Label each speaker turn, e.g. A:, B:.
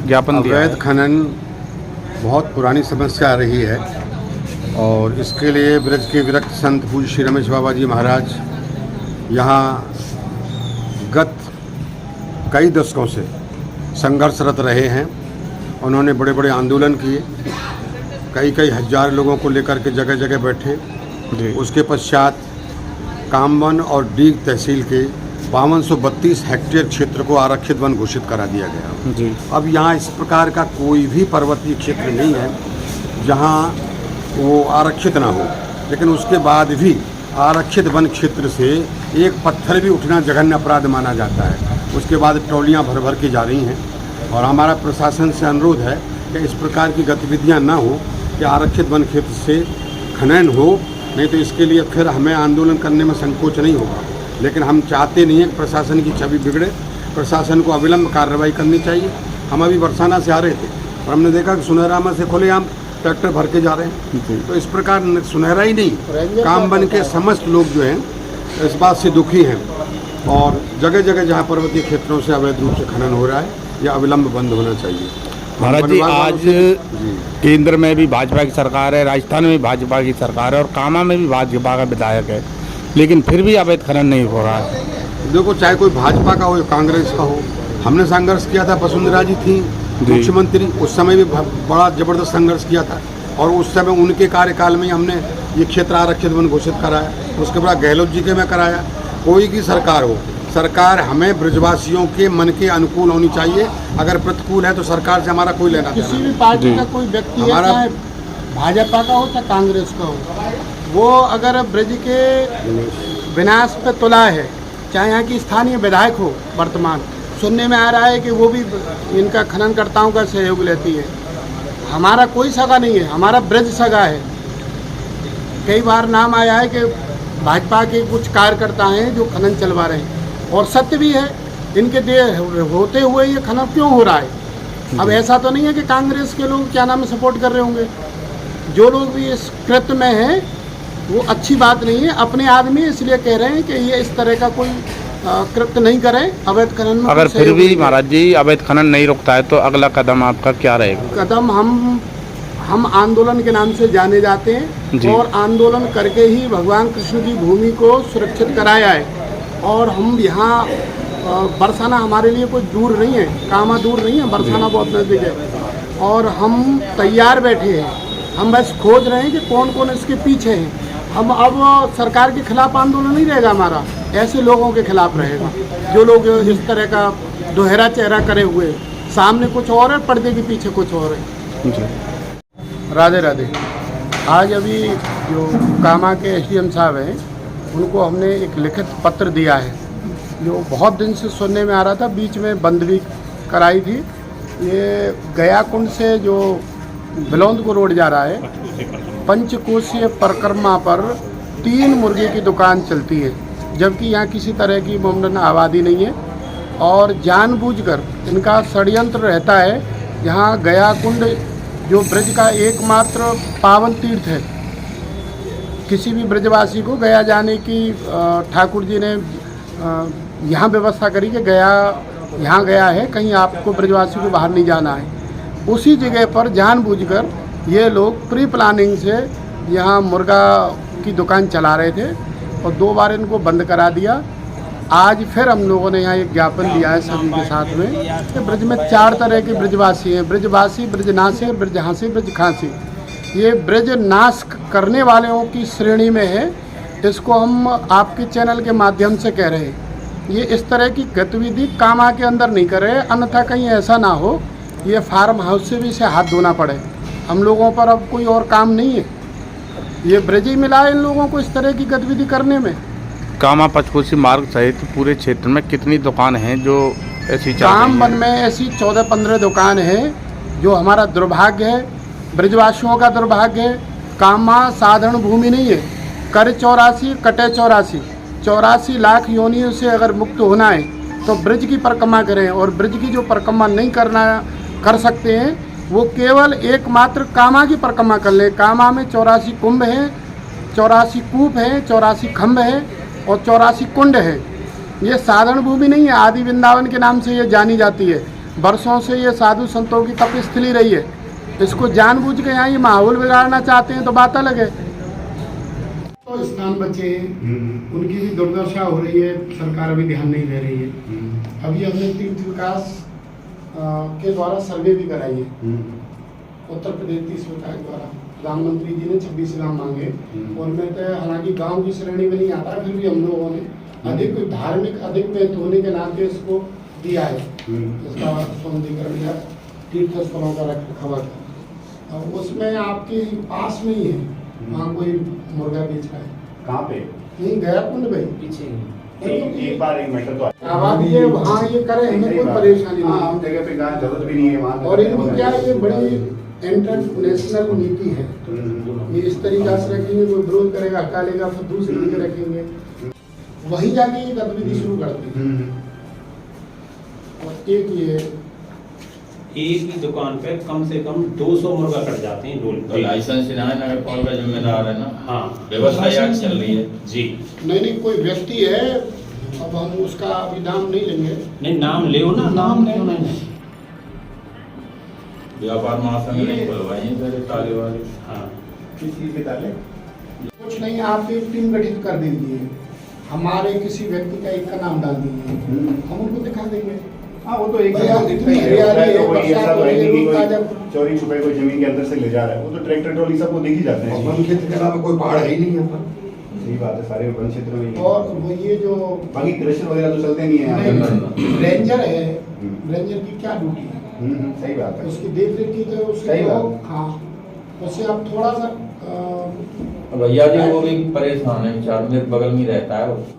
A: ज्ञापन दिया है।
B: अवैध खनन बहुत पुरानी समस्या रही है और इसके लिए ब्रज के विरक्त संत पूज्य श्री रमेश बाबा जी महाराज यहाँ गत कई दशकों से संघर्षरत रहे हैं। उन्होंने बड़े बड़े आंदोलन किए, कई हजार लोगों को लेकर के जगह जगह बैठे। उसके पश्चात कामवन और डीग तहसील के 5232 हेक्टेयर क्षेत्र को आरक्षित वन घोषित करा दिया गया
A: जी।
B: अब यहाँ इस प्रकार का कोई भी पर्वतीय क्षेत्र नहीं है जहाँ वो आरक्षित ना हो, लेकिन उसके बाद भी आरक्षित वन क्षेत्र से एक पत्थर भी उठना जघन्य अपराध माना जाता है। उसके बाद ट्रॉलियाँ भर भर के जा रही हैं और हमारा प्रशासन से अनुरोध है कि इस प्रकार की गतिविधियाँ ना हो कि आरक्षित वन क्षेत्र से खनन हो, नहीं तो इसके लिए फिर हमें आंदोलन करने में संकोच नहीं होगा। लेकिन हम चाहते नहीं है कि प्रशासन की छवि बिगड़े, प्रशासन को अविलंब कार्रवाई करनी चाहिए। हम अभी बरसाना से आ रहे थे और हमने देखा कि सुनहरामा से खुलेआम ट्रैक्टर भर के जा रहे हैं। तो इस प्रकार सुनहरा ही नहीं, कामवन के समस्त लोग जो हैं इस बात से दुखी हैं और जगह जगह जहाँ पर्वतीय क्षेत्रों से अवैध रूप से खनन हो रहा है यह अविलंब बंद होना चाहिए।
A: महाराज जी, आज केंद्र में भी भाजपा की सरकार है, राजस्थान में भी भाजपा की सरकार है और कामा में भी भाजपा का विधायक है, लेकिन फिर भी अवैध खनन नहीं हो रहा है।
B: देखो, चाहे कोई भाजपा का हो या कांग्रेस का हो, हमने संघर्ष किया था। वसुंधरा जी थी मुख्यमंत्री, उस समय भी बड़ा जबरदस्त संघर्ष किया था और उस समय उनके कार्यकाल में हमने ये क्षेत्र आरक्षित वन घोषित कराया। उसके बाद गहलोत जी के में कराया। कोई की सरकार हो, सरकार हमें ब्रजवासियों के मन के अनुकूल होनी चाहिए। अगर प्रतिकूल है तो सरकार से हमारा कोई लेना
C: किसी भी पार्टी का कोई व्यक्ति है, चाहे भाजपा का हो चाहे कांग्रेस का हो, वो अगर ब्रज के विनाश पे तुला है, चाहे यहाँ की स्थानीय विधायक हो, वर्तमान सुनने में आ रहा है कि वो भी इनका खननकर्ताओं का सहयोग लेती है। हमारा कोई सगा नहीं है, हमारा ब्रज सगा है। कई बार नाम आया है कि भाजपा के कुछ कार्यकर्ता हैं जो खनन चलवा रहे हैं और सत्य भी है, इनके होते हुए ये खनन क्यों हो रहा है। अब ऐसा तो नहीं है कि कांग्रेस के लोग क्या नाम सपोर्ट कर रहे होंगे। जो लोग भी इस कृत्य में हैं वो अच्छी बात नहीं है। अपने आदमी इसलिए कह रहे हैं कि ये इस तरह का कोई कृत्य नहीं करें, अवैध खनन में।
A: अगर फिर भी महाराज जी अवैध खनन नहीं रुकता है तो अगला कदम आपका क्या रहेगा?
C: कदम हम आंदोलन के नाम से जाने जाते हैं और आंदोलन करके ही भगवान कृष्ण की भूमि को सुरक्षित कराया है। और हम यहाँ बरसाना हमारे लिए कोई दूर नहीं है, कामा दूर नहीं है, बरसाना बहुत नज़दीक है और हम तैयार बैठे हैं। हम बस खोज रहे हैं कि कौन कौन इसके पीछे हैं। हम अब सरकार के खिलाफ आंदोलन नहीं रहेगा हमारा, ऐसे लोगों के खिलाफ रहेगा जो लोग इस तरह का दोहरा चेहरा करे हुए, सामने कुछ और है, पर्दे के पीछे कुछ और है। राधे राधे। आज अभी जो कामा के एसडीएम साहब हैं उनको हमने एक लिखित पत्र दिया है जो बहुत दिन से सुनने में आ रहा था, बीच में बंद भी कराई थी। ये गया कुंड से जो बिलौंद को रोड जा रहा है, पंचकोशीय परिक्रमा पर 3 मुर्गे की दुकान चलती है, जबकि यहाँ किसी तरह की मुमकिन आबादी नहीं है और जानबूझकर इनका षड्यंत्र रहता है। यहाँ गया कुंड जो ब्रज का एकमात्र पावन तीर्थ है, किसी भी ब्रजवासी को गया जाने की ठाकुर जी ने यहाँ व्यवस्था करी कि गया यहाँ गया है, कहीं आपको ब्रजवासी को बाहर नहीं जाना है। उसी जगह पर जानबूझकर ये लोग प्री प्लानिंग से यहाँ मुर्गा की दुकान चला रहे थे और 2 बार इनको बंद करा दिया। आज फिर हम लोगों ने यहाँ एक ज्ञापन दिया है सभी के साथ में कि ब्रज में 4 तरह के ब्रजवासी हैं, ब्रजवासी, ब्रजनाशी, ब्रजहासी, ब्रजखांसी। ये ब्रज नाश करने वालों की श्रेणी में है। इसको हम आपके चैनल के माध्यम से कह रहे हैं, ये इस तरह की गतिविधि कामा के अंदर नहीं कर रहे, अन्यथा कहीं ऐसा ना हो ये फार्म हाउस से भी इसे हाथ धोना पड़े। हम लोगों पर अब कोई और काम नहीं है, ये ब्रज ही मिला है इन लोगों को इस तरह की गतिविधि करने में।
A: कामा पंचकोशी मार्ग सहित पूरे क्षेत्र में कितनी दुकान हैं जो ऐसी
C: कामवन में ऐसी 14-15 दुकान है जो हमारा दुर्भाग्य है, ब्रजवासियों का दुर्भाग्य है। कामा साधारण भूमि नहीं है, कर 84 कटे 84 लाख योनियों से अगर मुक्त होना है तो ब्रज की परिक्रमा करें और ब्रज की जो परिक्रमा नहीं कर सकते हैं वो केवल एकमात्र कामा की परिक्रमा कर लें। कामा में 84 कुंभ हैं, 84 कूप हैं, 84 खम्भ हैं और 84 कुंड है। ये साधारण भूमि नहीं है, आदि वृंदावन के नाम से ये जानी जाती है। वर्षों से ये साधु संतों की तपस्थली रही है। इसको जानबूझ के यहाँ ये माहौल बिगाड़ना चाहते हैं तो बात अलग है। तो स्थान बचे हैं, उनकी भी दुर्दशा हो रही है, सरकार अभी ध्यान नहीं दे रही है। अभी हमने तीर्थ विकास के द्वारा सर्वे भी कराई है, उत्तर प्रदेश तीर्थ विकास द्वारा। प्रधानमंत्री जी ने 26 गाँव मांगे, उनमें तो हालांकि गांव की श्रेणी में नहीं आता, फिर भी हम लोगों ने अधिक धार्मिक अधिक महत्व होने के नाते इसको दिया है, इसका सौंदर्यीकरण या तीर्थ स्थलों का रखरखाव का। उसमें आपके पास में ही है, वहाँ कोई मुर्गा बेच रहा है।
D: कहाँ पे?
C: नहीं, गया कुंड भाई
D: पीछे एक बार एक मीटर तो
C: आबादी है वहाँ, ये करे हमें कोई परेशानी नहीं।
D: हम जगह पे गाय जरूरत भी नहीं है वहाँ।
C: और इनकी क्या है, ये बड़ी इंटरनेशनल नीति है। ये इस तरीका से रखेंगे, कोई विरोध करेगा हटालेगा, फिर दूसरी जगह रखेंगे, वहीं जाके ये गतिविधि शुरू करते हैं। और
E: एक ही दुकान पे कम से कम 200 मुर्गा कट जाते हैं डोल
F: तो
E: पे।
F: लाइसेंस नगर पालिका जिम्मेदार है ना।
E: हाँ,
F: व्यवस्था यहाँ चल रही है
E: जी।
C: नहीं कोई व्यक्ति है, अब हम उसका अभी नाम नहीं लेंगे।
E: नहीं, नाम ले ना, नाम ले नहीं।
F: व्यापार महासंघ नहीं खुलवाई फिर ताले वाले।
E: हाँ,
D: किस चीज़ के ताले?
C: कुछ नहीं, आप एक टीम गठित कर दीजिए, हमारे किसी व्यक्ति का एक का नाम डाल दीजिए, हम उनको दिखा देंगे।
D: हाँ, वो तो एक
C: भैया,
D: जगह
C: इतनी
D: दिख रही
C: हरियाली है,
D: है, कोई ऐसा
C: बरसात हो
D: है
C: रही है,
D: नहीं कि
C: लोग
D: कोई
C: ताजा-
D: चोरी छुपे कोई जमीन के अंदर से ले जा रहा है। वो तो ट्रैक्टर ट्रॉली सबको दिख ही जाते हैं।
B: वन क्षेत्र के अलावा कोई पहाड़ है ही नहीं यहाँ पर।
D: सही बात है, सारे वन क्षेत्र में ही है।
C: और वो ये जो
D: बाकी कृषि वगैरह तो चलते नहीं है यहाँ पे।
C: रेंजर है, रेंजर की क्या ड्यूटी है?
D: सही बात है।
C: उसकी देख रेख की तो उसके
D: सही बात।
C: तो हाँ, उससे आप थोड़ा सा
F: भैया जी वो भी परेशान है, बेचारा मेरे बगल में रहता है वो।